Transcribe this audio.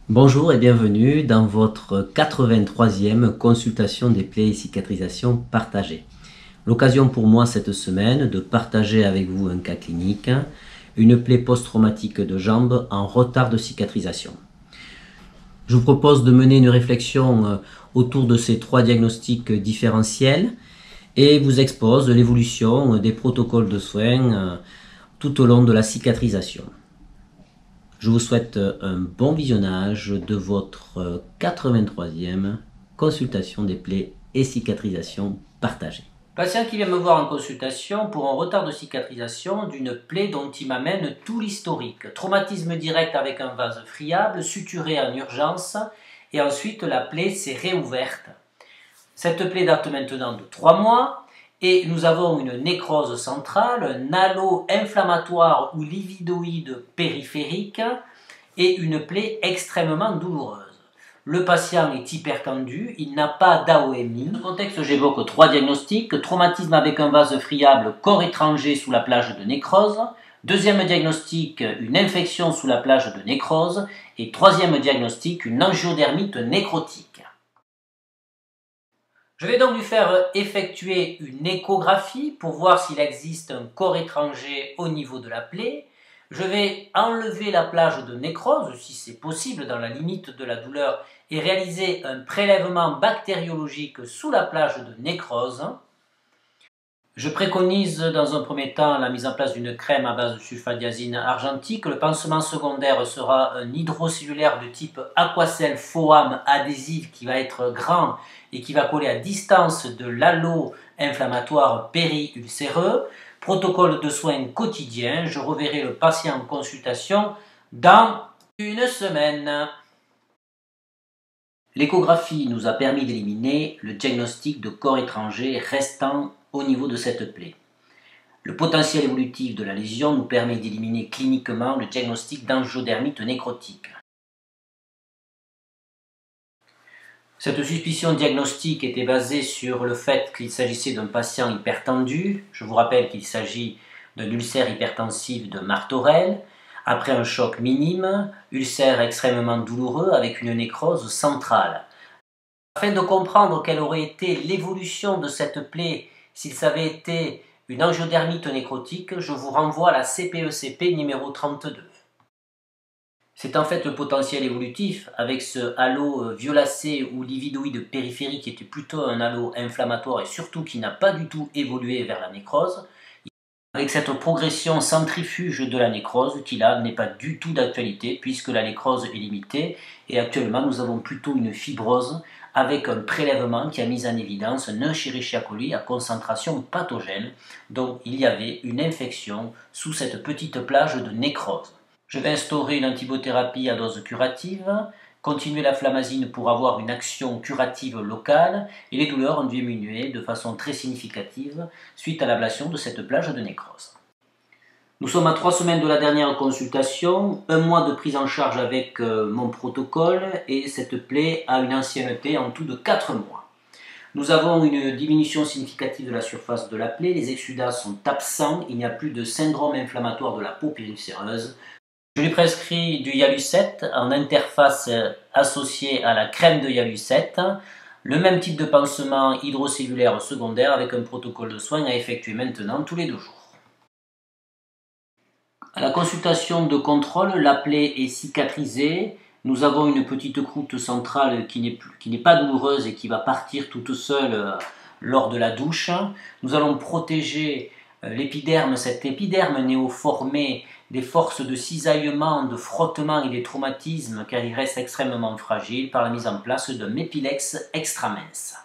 Bonjour et bienvenue dans votre 83e consultation des plaies et cicatrisations partagées. L'occasion pour moi cette semaine de partager avec vous un cas clinique, une plaie post-traumatique de jambe en retard de cicatrisation. Je vous propose de mener une réflexion autour de ces trois diagnostics différentiels et vous expose l'évolution des protocoles de soins tout au long de la cicatrisation. Je vous souhaite un bon visionnage de votre 83e consultation des plaies et cicatrisations partagées. Patient qui vient me voir en consultation pour un retard de cicatrisation d'une plaie dont il m'amène tout l'historique. Traumatisme direct avec un vase friable, suturé en urgence, et ensuite la plaie s'est réouverte. Cette plaie date maintenant de 3 mois. Et nous avons une nécrose centrale, un halo inflammatoire ou lividoïde périphérique et une plaie extrêmement douloureuse. Le patient est hypertendu, il n'a pas d'AOMI. Dans ce contexte, j'évoque 3 diagnostics. Traumatisme avec un vase friable, corps étranger sous la plage de nécrose. Deuxième diagnostic, une infection sous la plage de nécrose. Et troisième diagnostic, une angiodermite nécrotique. Je vais donc lui faire effectuer une échographie pour voir s'il existe un corps étranger au niveau de la plaie. Je vais enlever la plage de nécrose, si c'est possible, dans la limite de la douleur, et réaliser un prélèvement bactériologique sous la plage de nécrose. Je préconise dans un premier temps la mise en place d'une crème à base de sulfadiazine argentique. Le pansement secondaire sera un hydrocellulaire de type Aquacel Foam adhésif qui va être grand et qui va coller à distance de l'halo inflammatoire périulcéreux. Protocole de soins quotidien. Je reverrai le patient en consultation dans une semaine. L'échographie nous a permis d'éliminer le diagnostic de corps étranger restant au niveau de cette plaie. Le potentiel évolutif de la lésion nous permet d'éliminer cliniquement le diagnostic d'angiodermite nécrotique. Cette suspicion diagnostique était basée sur le fait qu'il s'agissait d'un patient hypertendu. Je vous rappelle qu'il s'agit d'un ulcère hypertensif de Martorell, après un choc minime, ulcère extrêmement douloureux avec une nécrose centrale. Afin de comprendre quelle aurait été l'évolution de cette plaie s'il avait été une angiodermite nécrotique, je vous renvoie à la CPECP numéro 32. C'est en fait le potentiel évolutif avec ce halo violacé ou lividoïde périphérique qui était plutôt un halo inflammatoire et surtout qui n'a pas du tout évolué vers la nécrose, avec cette progression centrifuge de la nécrose qui là n'est pas du tout d'actualité puisque la nécrose est limitée et actuellement nous avons plutôt une fibrose avec un prélèvement qui a mis en évidence un Escherichia coli à concentration pathogène, donc il y avait une infection sous cette petite plage de nécrose. Je vais instaurer une antibiothérapie à dose curative, continuer la flamazine pour avoir une action curative locale et les douleurs ont diminué de façon très significative suite à l'ablation de cette plage de nécrose. Nous sommes à 3 semaines de la dernière consultation, 1 mois de prise en charge avec mon protocole et cette plaie a une ancienneté en tout de 4 mois. Nous avons une diminution significative de la surface de la plaie, les exsudats sont absents, il n'y a plus de syndrome inflammatoire de la peau périulcéreuse. Je lui prescris du Yalucet en interface associée à la crème de Yalucet, le même type de pansement hydrocellulaire secondaire avec un protocole de soins à effectuer maintenant tous les 2 jours. À la consultation de contrôle, la plaie est cicatrisée. Nous avons une petite croûte centrale qui n'est pas douloureuse et qui va partir toute seule lors de la douche. Nous allons protéger l'épiderme, cet épiderme néoformé des forces de cisaillement, de frottement et des traumatismes car il reste extrêmement fragile par la mise en place d'un épilex extra mince.